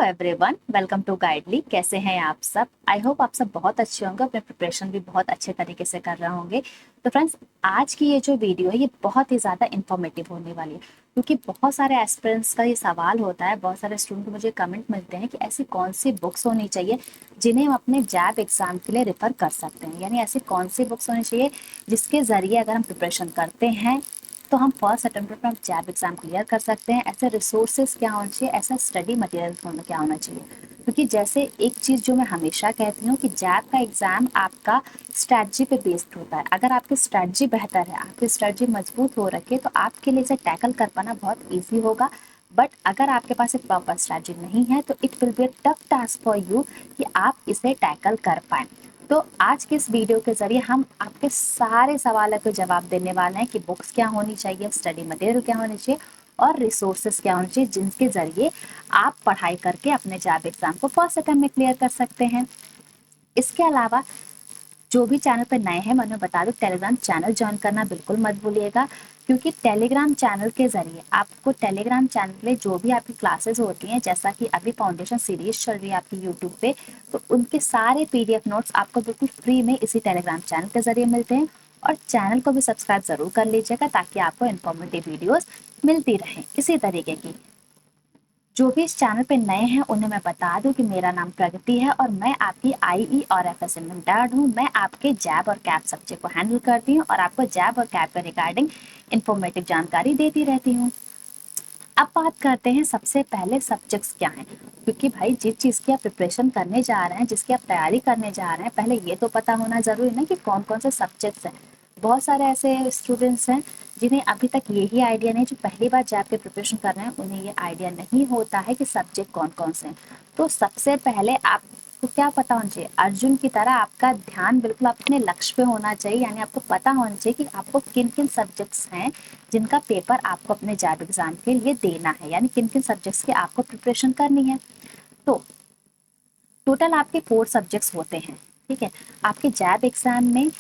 Everyone, welcome to गाइडली। कैसे हैं आप सब? आई होप आप सब बहुत अच्छे होंगे, अपने प्रिपरेशन भी बहुत अच्छे तरीके से कर रहे होंगे। तो फ्रेंड्स, आज की ये जो वीडियो है ये बहुत ही ज़्यादा इंफॉर्मेटिव होने वाली है, क्योंकि बहुत सारे एस्पिरेंट्स का ये सवाल होता है। बहुत सारे स्टूडेंट को मुझे कमेंट मिलते हैं कि ऐसी कौन सी बुक्स होनी चाहिए जिन्हें हम अपने जैब एग्जाम के लिए रेफर कर सकते हैं, यानी ऐसी कौन सी बुक्स होनी चाहिए जिसके ज़रिए अगर हम प्रिपरेशन करते हैं तो हम फर्स्ट अटेम्प्ट में जैब एग्जाम क्लियर कर सकते हैं। ऐसे रिसोर्सेज क्या होना चाहिए, ऐसा स्टडी मटेरियल होना क्या होना चाहिए। क्योंकि जैसे एक चीज़ जो मैं हमेशा कहती हूँ कि जैब का एग्जाम आपका स्ट्रैटेजी पे बेस्ड होता है। अगर आपकी स्ट्रैटेजी बेहतर है, आपकी स्ट्रैटेजी मजबूत हो रखी है, तो आपके लिए इसे टैकल कर पाना बहुत ईजी होगा। बट अगर आपके पास एक प्रॉपर स्ट्रैटेजी नहीं है तो it will be a tough task for you कि आप इसे टैकल कर पाएं। तो आज के इस वीडियो के जरिए हम आपके सारे सवालों के जवाब देने वाले हैं कि बुक्स क्या होनी चाहिए, स्टडी मटेरियल क्या होनी चाहिए और रिसोर्सेज क्या होने चाहिए, जिनके जरिए आप पढ़ाई करके अपने जैब एग्जाम को फर्स्ट अटेम्प्ट में क्लियर कर सकते हैं। इसके अलावा जो भी चैनल पर नए हैं, मैं बता दूं, टेलीग्राम चैनल ज्वाइन करना बिल्कुल मत भूलिएगा, क्योंकि टेलीग्राम चैनल के जरिए आपको टेलीग्राम चैनल पे जो भी आपकी क्लासेस होती हैं, जैसा कि अभी फाउंडेशन सीरीज चल रही है आपकी यूट्यूब पे, तो उनके सारे पीडीएफ नोट्स आपको बिल्कुल फ्री में इसी टेलीग्राम चैनल के जरिए मिलते हैं। और चैनल को भी सब्सक्राइब जरूर कर लीजिएगा ताकि आपको इन्फॉर्मेटिव वीडियोस मिलती रहें इसी तरीके की। जो भी इस चैनल पे नए हैं उन्हें मैं बता दूं कि मेरा नाम प्रगति है और मैं आपकी आईई और एफएसएम में इंटर्न हूँ। मैं आपके जैब और कैप सब्जेक्ट को हैंडल करती हूँ और आपको जैब और कैप के रिगार्डिंग इंफॉर्मेटिव जानकारी देती रहती हूँ। अब बात करते हैं सबसे पहले सब्जेक्ट्स क्या हैं, क्योंकि भाई जिस चीज़ की आप प्रिपरेशन करने जा रहे हैं, जिसकी आप तैयारी करने जा रहे हैं, पहले ये तो पता होना जरूरी ना कि कौन कौन से सब्जेक्ट्स हैं। बहुत सारे ऐसे स्टूडेंट्स हैं जिन्हें अभी तक यही आइडिया नहीं, जो पहली बार जैब के प्रिपरेशन कर रहे हैं उन्हें ये आइडिया नहीं होता है कि सब्जेक्ट कौन कौन से हैं। तो सबसे पहले आपको क्या पता होना चाहिए, अर्जुन की तरह आपका ध्यान बिल्कुल अपने लक्ष्य पे होना चाहिए, यानी आपको पता होना चाहिए कि आपको किन किन सब्जेक्ट्स हैं जिनका पेपर आपको अपने जैब एग्जाम के लिए देना है, यानी किन किन सब्जेक्ट्स की आपको प्रिपरेशन करनी है। तो टोटल आपके 4 सब्जेक्ट्स होते हैं, ठीक है। आपके जैब एग्जाम में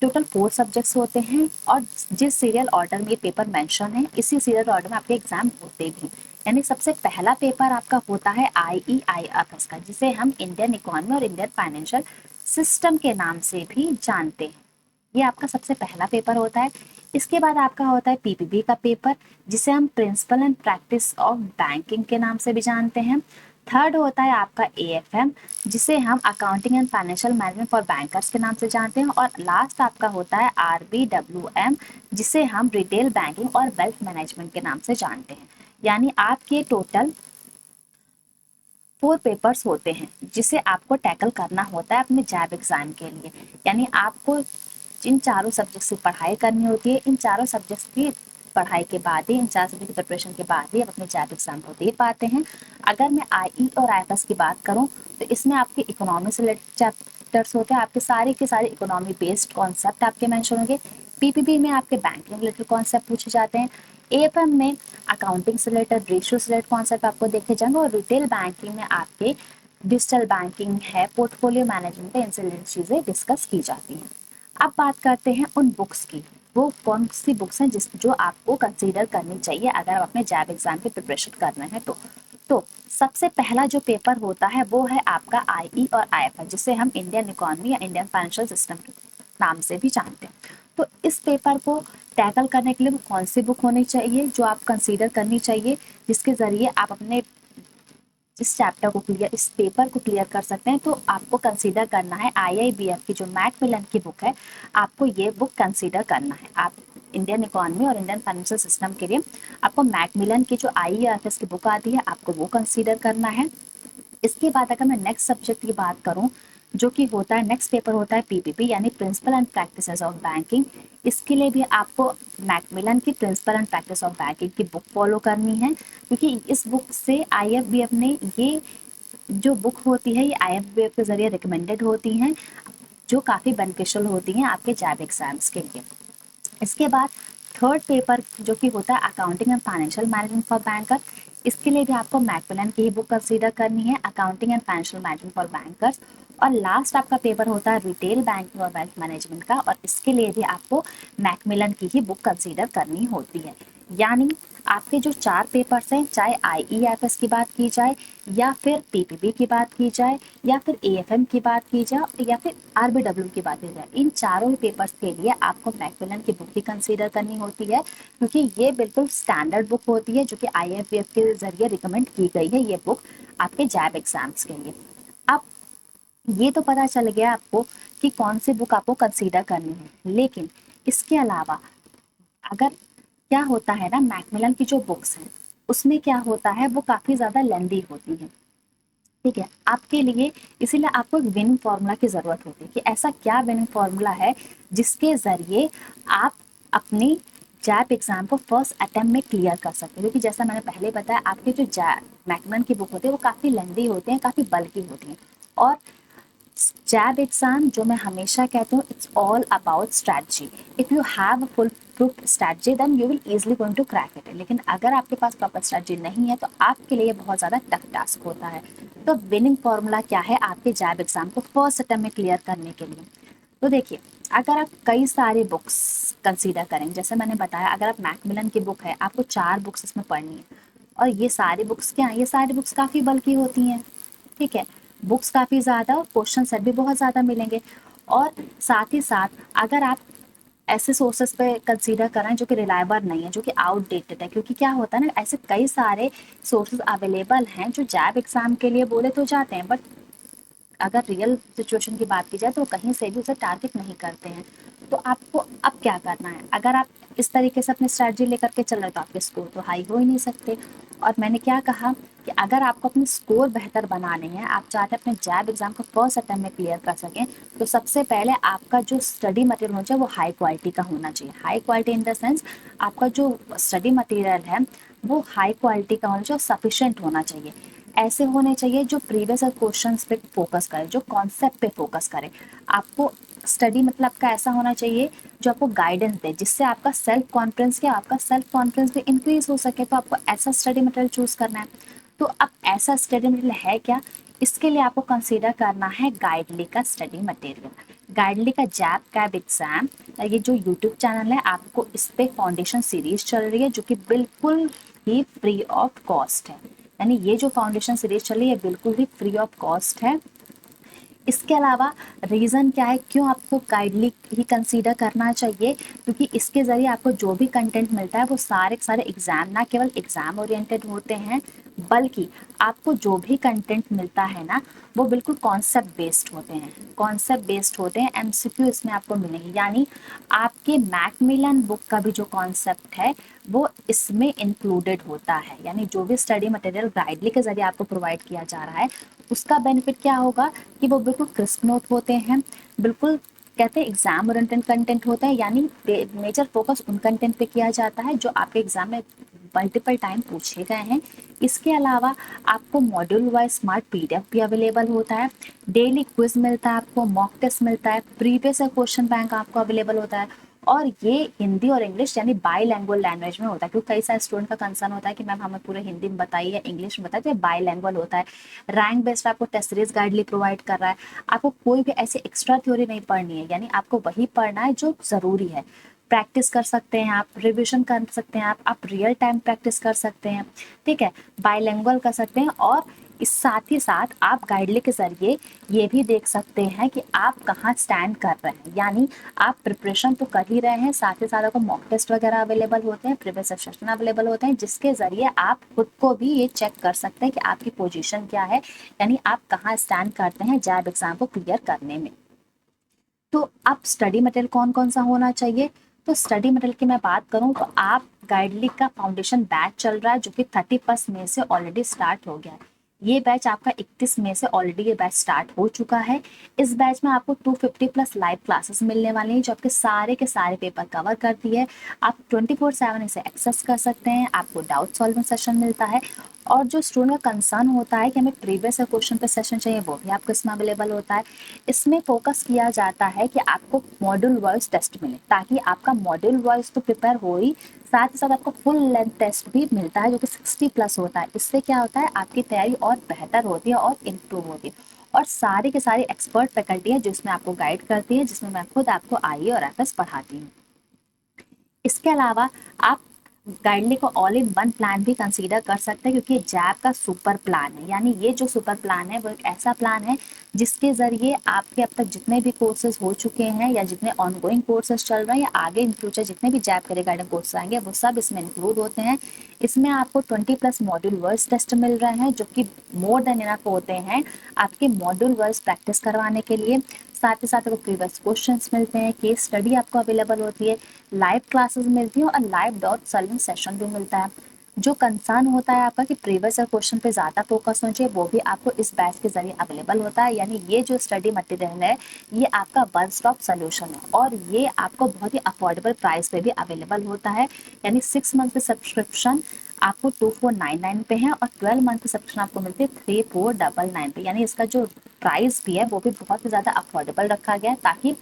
टोटल 4 सब्जेक्ट्स होते हैं और जिस सीरियल ऑर्डर में ये पेपर मेंशन है, इसी सीरियल ऑर्डर में आपके एग्जाम होते भी। यानी सबसे पहला पेपर आपका होता है IEIFS का, जिसे हम इंडियन इकोनॉमी और इंडियन फाइनेंशियल सिस्टम के नाम से भी जानते हैं। ये आपका सबसे पहला पेपर होता है। इसके बाद आपका होता है PPB का पेपर, जिसे हम principle and practice of banking के नाम से भी जानते हैं। थर्ड होता है आपका AFM, जिसे हम accounting and financial management for bankers के नाम से जानते हैं। और लास्ट आपका होता है RBWM, जिसे हम रिटेल बैंकिंग और वेल्थ मैनेजमेंट के नाम से जानते हैं। यानी आपके टोटल 4 पेपर्स होते हैं जिसे आपको टैकल करना होता है अपने जैब एग्जाम के लिए। यानी आपको इन चारों सब्जेक्ट्स की पढ़ाई करनी होती है। इन चारों सब्जेक्ट्स की पढ़ाई के बाद ही, इन 4 सब्जेक्ट की प्रिपरेशन के बाद ही आप अपने जैब एग्जाम को दे पाते हैं। अगर मैं IE और IFS की बात करूं तो इसमें आपके इकोनॉमी से रिलेटेड चैप्टर्स होते हैं, आपके सारे के सारे इकोनॉमी बेस्ड कॉन्सेप्ट आपके मेंशन होंगे। PPB में आपके बैंकिंग रिलेटेड कॉन्सेप्ट पूछे जाते हैं। AFM में अकाउंटिंग से रिलेटेड, रेशियो से रिलेटेड कॉन्सेप्ट आपको देखे जाएंगे। और रिटेल बैंकिंग में आपके डिजिटल बैंकिंग है, पोर्टफोलियो मैनेजमेंट है, इनसे रिलेटेड चीज़ें डिस्कस की जाती हैं। अब बात करते हैं उन बुक्स की, वो कौन सी बुक्स हैं जो आपको कंसीडर करनी चाहिए अगर आप अपने जैब एग्जाम की प्रिपरेशन कर रहे हैं। तो सबसे पहला जो पेपर होता है वो है आपका IE और IFS, जिसे हम इंडियन इकोनॉमी या इंडियन फाइनेंशियल सिस्टम के नाम से भी जानते हैं। तो इस पेपर को टैकल करने के लिए वो कौन सी बुक होनी चाहिए जो आप कंसीडर करनी चाहिए, जिसके जरिए आप अपने इस चैप्टर को क्लियर, इस पेपर को क्लियर कर सकते हैं। तो आपको कंसीडर करना है IIBF की जो मैकमिलन की बुक है, आपको ये बुक कंसीडर करना है। आप इंडियन इकोनॉमी और इंडियन फाइनेंशियल सिस्टम के लिए आपको मैकमिलन की जो IEFS की बुक आती है, आपको वो कंसीडर करना है। इसके बाद अगर मैं नेक्स्ट सब्जेक्ट की बात करूं, जो कि होता है नेक्स्ट पेपर होता है PPP, यानी principle and practices of banking. इसके लिए भी आपको मैकमिलन की principle and practice of banking की बुक फॉलो करनी है, क्योंकि इस बुक से IFBF ने ये जो बुक होती है ये IFBF के जरिए रिकमेंडेड होती हैं, जो काफ़ी बेनिफिशियल होती हैं आपके जैब एग्जाम्स के लिए। इसके बाद थर्ड पेपर जो कि होता है accounting and financial management for banker, इसके लिए भी आपको मैकमिलन की ही बुक कंसीडर करनी है, accounting and financial management for bankers. और लास्ट आपका पेपर होता है रिटेल बैंकिंग और वेल्थ मैनेजमेंट का, और इसके लिए भी आपको मैकमिलन की ही बुक कंसीडर करनी होती है। यानी आपके जो 4 पेपर्स हैं, चाहे IEFS की बात की जाए या फिर PPB की बात की जाए या फिर AFM की बात की जाए या फिर RBW की बात की जाए, इन चारों ही पेपर्स के लिए आपको मैकमिलन की बुक ही कंसीडर करनी होती है, क्योंकि ये बिल्कुल स्टैंडर्ड बुक होती है जो कि IFF के जरिए रिकमेंड की गई है ये बुक आपके जैब एग्जाम्स के लिए। अब ये तो पता चल गया आपको कि कौन सी बुक आपको कंसीडर करनी है, लेकिन इसके अलावा अगर क्या होता है ना, मैकमिलन की जो बुक्स हैं उसमें क्या होता है, वो काफी ज्यादा लेंदी होती है। ठीक है, आपके लिए इसीलिए आपको एक विनिंग फॉर्मूला की जरूरत होती है कि ऐसा क्या विनिंग फॉर्मूला है जिसके जरिए आप अपनी जैप एग्जाम को फर्स्ट अटेम्प्ट में क्लियर कर सकते हैं, क्योंकि जैसा मैंने पहले बताया आपके जो मैकमिलन की बुक होती है वो काफी लेंदी होती है, काफी बल्कि होती है। और जैब एग्जाम जो मैं हमेशा कहती हूँ, it's all about strategy. If you have a full proof strategy then you will easily going to crack it, लेकिन अगर आपके पास प्रॉपर स्ट्रैटेजी नहीं है तो आपके लिए बहुत ज़्यादा टफ टास्क होता है। तो विनिंग फॉर्मूला क्या है आपके जैब एग्जाम को फर्स्ट अटेम्प्ट में क्लियर करने के लिए? तो देखिए, अगर आप कई सारी बुक्स कंसीडर करें, जैसे मैंने बताया अगर आप मैकमिलन की बुक है, आपको 4 बुक्स इसमें पढ़नी है, और ये सारी बुक्स क्या है, ये सारी बुक्स काफ़ी बल्कि होती हैं। ठीक है, बुक्स काफ़ी ज़्यादा, क्वेश्चन सेट भी बहुत ज़्यादा मिलेंगे, और साथ ही साथ अगर आप ऐसे सोर्सेस पे कंसीडर करें जो कि रिलायबल नहीं है, जो कि आउटडेटेड है, क्योंकि क्या होता है ना, ऐसे कई सारे सोर्सेज अवेलेबल हैं जो जैब एग्जाम के लिए बोले तो जाते हैं, बट अगर रियल सिचुएशन की बात की जाए तो कहीं से भी उसे टारगेट नहीं करते हैं। तो आपको अब क्या करना है, अगर आप इस तरीके से अपनी स्ट्रैटेजी लेकर के चल रहे तो आपके स्कोर तो हाई हो ही नहीं सकते। और मैंने क्या कहा कि अगर आपको अपने स्कोर बेहतर बनाने हैं, आप चाहते हैं अपने जैब एग्जाम को फर्स्ट अटेम्प्ट में क्लियर कर सकें, तो सबसे पहले आपका जो स्टडी मटेरियल होना चाहिए वो हाई क्वालिटी का होना चाहिए। High quality in the sense आपका जो स्टडी मटेरियल है वो हाई क्वालिटी का होना चाहिए, सफिशिएंट होना चाहिए। ऐसे होने चाहिए जो प्रीवियस क्वेश्चंस पे फोकस करे, जो कॉन्सेप्ट पे फोकस करे। आपको स्टडी मतलब आपका ऐसा होना चाहिए जो आपको गाइडेंस दे, जिससे आपका सेल्फ कॉन्फिडेंस भी इंक्रीज हो सके। तो आपको ऐसा स्टडी मटेरियल चूज करना है। तो अब ऐसा स्टडी मटेरियल है क्या, इसके लिए आपको कंसीडर करना है गाइडली का स्टडी मटेरियल। गाइडली का जैब कैब एग्जाम, ये जो यूट्यूब चैनल है, आपको इस पे फाउंडेशन सीरीज चल रही है जो कि बिल्कुल ही फ्री ऑफ कॉस्ट है। यानी ये जो फाउंडेशन सीरीज चल रही है बिल्कुल ही फ्री ऑफ कॉस्ट है। इसके अलावा रीज़न क्या है क्यों आपको गाइडली ही कंसीडर करना चाहिए, क्योंकि इसके ज़रिए आपको जो भी कंटेंट मिलता है वो सारे के सारे एग्जाम, ना केवल एग्जाम ओरिएंटेड होते हैं, बल्कि आपको जो भी कंटेंट मिलता है ना वो बिल्कुल कॉन्सेप्ट बेस्ड होते हैं। कॉन्सेप्ट बेस्ड होते हैं, MCQ इसमें आपको मिलेंगे, यानी आपके मैकमिलन बुक का भी जो कॉन्सेप्ट है वो इसमें इंक्लूडेड होता है। यानी जो भी स्टडी मटेरियल गाइडली के जरिए आपको प्रोवाइड किया जा रहा है उसका बेनिफिट क्या होगा कि वो बिल्कुल क्रिस्प नोट होते हैं, बिल्कुल कहते हैं एग्जाम ओरिएंटेड कंटेंट होता है, यानी मेजर फोकस उन कंटेंट पे किया जाता है जो आपके एग्जाम में मल्टीपल टाइम पूछे गए हैं। इसके अलावा आपको मॉड्यूल वाइज स्मार्ट PDF भी अवेलेबल होता है, डेली क्विज मिलता है, आपको मॉक टेस्ट मिलता है, प्रीवियस क्वेश्चन बैंक आपको अवेलेबल होता है, और ये हिंदी और इंग्लिश यानी बाईलैंग्वेज लैंग्वेज में होता है। क्योंकि कई सारे स्टूडेंट का कंसर्न होता है कि मैम हमें पूरे हिंदी में बताइए या इंग्लिश में बताइए, तो ये बाईलैंग्वेज होता है। रैंक बेस्ड आपको टेस्ट सीरीज गाइडली प्रोवाइड कर रहा है। आपको कोई भी ऐसी एक्स्ट्रा थ्योरी नहीं पढ़नी है, यानी आपको वही पढ़ना है जो जरूरी है। प्रैक्टिस कर सकते हैं आप, रिविजन कर सकते हैं आप रियल टाइम प्रैक्टिस कर सकते हैं। ठीक है, बाईलैंग्वेज कर सकते हैं, और इस साथ ही साथ आप गाइडली के जरिए ये भी देख सकते हैं कि आप कहाँ स्टैंड कर रहे हैं। यानी आप प्रिपरेशन तो कर ही रहे हैं, साथ ही साथ आपको मॉक टेस्ट वगैरह अवेलेबल होते हैं, प्रीवियस सेशन अवेलेबल होते हैं, जिसके जरिए आप खुद को भी ये चेक कर सकते हैं कि आपकी पोजीशन क्या है, यानी आप कहाँ स्टैंड करते हैं जैब एग्जाम को क्लियर करने में। तो अब स्टडी मटेरियल कौन कौन सा होना चाहिए, तो स्टडी मटेरियल की मैं बात करूं तो आप गाइडली का फाउंडेशन बैच चल रहा है जो कि 31 मई से ऑलरेडी स्टार्ट हो गया है। ये बैच आपका 31 मई से ऑलरेडी ये बैच स्टार्ट हो चुका है। इस बैच में आपको 250 प्लस लाइव क्लासेस मिलने वाली हैं जो आपके सारे के सारे पेपर कवर करती है। आप 24/7 इसे एक्सेस कर सकते हैं, आपको डाउट सॉल्विंग सेशन मिलता है, और जो स्टूडेंट का कंसर्न होता है कि हमें प्रीवियस क्वेश्चन पे सेशन चाहिए वो भी आपको इसमें अवेलेबल होता है। इसमें फोकस किया जाता है कि आपको मॉड्यूल वाइज टेस्ट मिले, ताकि आपका मॉड्यूल वाइज तो प्रिपेयर हो ही, साथ ही साथ आपको फुल लेंथ टेस्ट भी मिलता है जो कि 60 प्लस होता है। इससे क्या होता है आपकी तैयारी और बेहतर होती है और इम्प्रूव होती है, और सारी के सारी एक्सपर्ट फैकल्टी है जिसमें आपको गाइड करती है, जिसमें मैं खुद आपको IE और FS पढ़ाती हूँ। इसके अलावा आप गाइडली को ऑल इन वन प्लान भी कंसीडर कर सकते हैं, क्योंकि जैप का सुपर प्लान है। यानी ये जो सुपर प्लान है वो एक ऐसा प्लान है जिसके जरिए आपके अब तक जितने भी कोर्सेज हो चुके हैं या जितने ऑनगोइंग कोर्सेज चल रहे हैं या आगे इन फ्यूचर जितने भी जैप के रिगार्डिंग कोर्स आएंगे वो सब इसमें इंक्लूड होते हैं। इसमें आपको 20+ मॉड्यूल वर्स टेस्ट मिल रहे हैं जो कि मोर देन इनफ होते हैं आपके मॉड्यूल वर्स प्रैक्टिस करवाने के लिए। साथ ही साथ आपको प्रीवियस क्वेश्चंस मिलते हैं, केस स्टडी आपको अवेलेबल होती है, लाइव क्लासेस मिलती हैं और लाइव डॉट सॉल्विंग सेशन भी मिलता है। जो कंसर्न होता है आपका कि प्रीवियस क्वेश्चन पे ज़्यादा फोकस होना चाहिए, वो भी आपको इस बैच के जरिए अवेलेबल होता है। यानी ये जो स्टडी मटेरियल है ये आपका वन स्टॉप सोल्यूशन है और ये आपको बहुत ही अफोर्डेबल प्राइस पे भी अवेलेबल होता है। यानी 6 मंथ सब्सक्रिप्शन आपको 2499 पे है और 12 मंथ की सब्सक्रिप्शन आपको मिलती है 3499 पे। यानी इसका जो प्राइस भी है वो भी बहुत ही ज़्यादा अफोर्डेबल रखा गया है, ताकि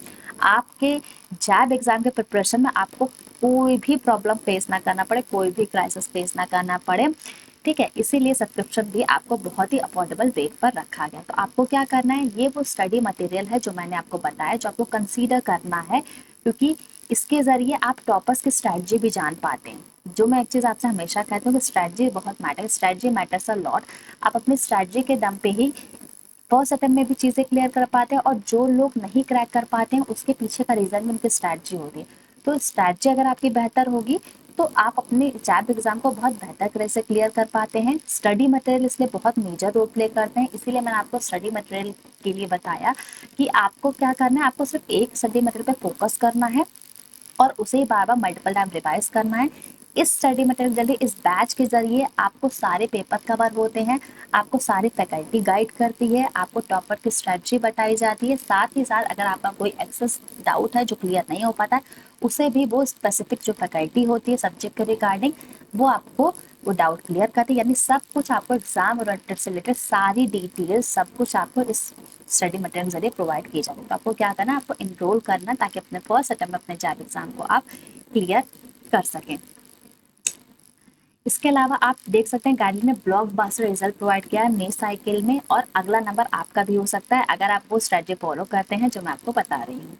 आपके जैब एग्जाम के प्रिपरेशन में आपको कोई भी प्रॉब्लम फेस ना करना पड़े, कोई भी क्राइसिस फेस ना करना पड़े। ठीक है, इसीलिए सब्सक्रिप्शन भी आपको बहुत ही अफोर्डेबल रेट पर रखा गया। तो आपको क्या करना है, ये वो स्टडी मटेरियल है जो मैंने आपको बताया, जो आपको कंसीडर करना है, क्योंकि इसके जरिए आप टॉपर्स की स्ट्रैटेजी भी जान पाते हैं। जो मैं एक चीज आपसे हमेशा कहती हूँ कि स्ट्रैटेजी बहुत matter, strategy matters a lot. आप अपनी स्ट्रैटेजी के दम पे ही फर्स्ट अटेम्प्ट में भी चीजें क्लियर कर पाते हैं, और जो लोग नहीं क्रैक कर पाते हैं उसके पीछे का रीजन भी उनकी स्ट्रैटेजी होती है। तो स्ट्रैटेजी अगर आपकी बेहतर होगी तो आप अपने जैब एग्जाम को बहुत बेहतर तरह से क्लियर कर पाते हैं। स्टडी मटेरियल इसलिए बहुत मेजर रोल प्ले करते हैं, इसीलिए मैंने आपको स्टडी मटेरियल के लिए बताया कि आपको क्या करना है, आपको सिर्फ एक स्टडी मटेरियल पे फोकस करना है और उसे बार बार मल्टीपल टाइम रिवाइज करना है। इस स्टडी मटेरियल जरिए, इस बैच के जरिए आपको सारे पेपर कवर होते हैं, आपको सारी फैकल्टी गाइड करती है, आपको टॉपर की स्ट्रेटजी बताई जाती है। साथ ही साथ अगर आपका कोई एक्सेस डाउट है जो क्लियर नहीं हो पाता है, उसे भी वो स्पेसिफिक जो फैकल्टी होती है सब्जेक्ट के रिगार्डिंग, वो आपको वो डाउट क्लियर करती है। यानी सब कुछ आपको एग्जाम ओरिएंटेड से रिलेटेड सारी डिटेल्स सब कुछ आपको इस स्टडी मटेरियल जरिए प्रोवाइड किए जाते हैं। तो आपको क्या करना है, आपको इनरोल करना, ताकि अपने फर्स्ट अटेम्प्ट में अपने जैब एग्जाम को आप क्लियर कर सकें। इसके अलावा आप देख सकते हैं गाइडलाइन में ब्लॉकबस्टर रिजल्ट प्रोवाइड किया है नई साइकिल में, और अगला नंबर आपका भी हो सकता है अगर आप वो स्ट्रेटजी फॉलो करते हैं जो मैं आपको बता रही हूँ।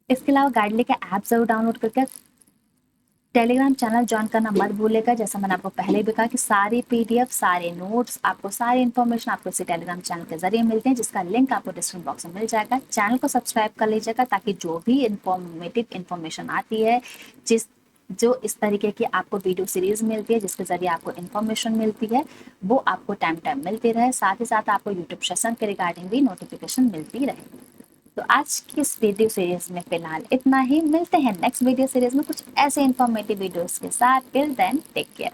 इसके अलावा गाइडलाइन का ऐप जरूर डाउनलोड करके टेलीग्राम चैनल ज्वाइन करना मत भूलेगा। जैसा मैंने आपको पहले भी कहा कि सारी पीडीएफ, सारे नोट्स, आपको सारी इन्फॉर्मेशन आपको इसी टेलीग्राम चैनल के जरिए मिलते हैं, जिसका लिंक आपको डिस्क्रिप्शन बॉक्स में मिल जाएगा। चैनल को सब्सक्राइब कर लीजिएगा, ताकि जो भी इंफॉर्मेटिव इन्फॉर्मेशन आती है, जिस जो इस तरीके की आपको वीडियो सीरीज मिलती है जिसके जरिए आपको इन्फॉर्मेशन मिलती है, वो आपको टाइम टाइम मिलती रहे। साथ ही साथ आपको यूट्यूब सेशन के रिगार्डिंग भी नोटिफिकेशन मिलती रहे। तो आज की इस वीडियो सीरीज में फिलहाल इतना ही। मिलते हैं नेक्स्ट वीडियो सीरीज में कुछ ऐसे इन्फॉर्मेटिव वीडियोस के साथ। Till then take care.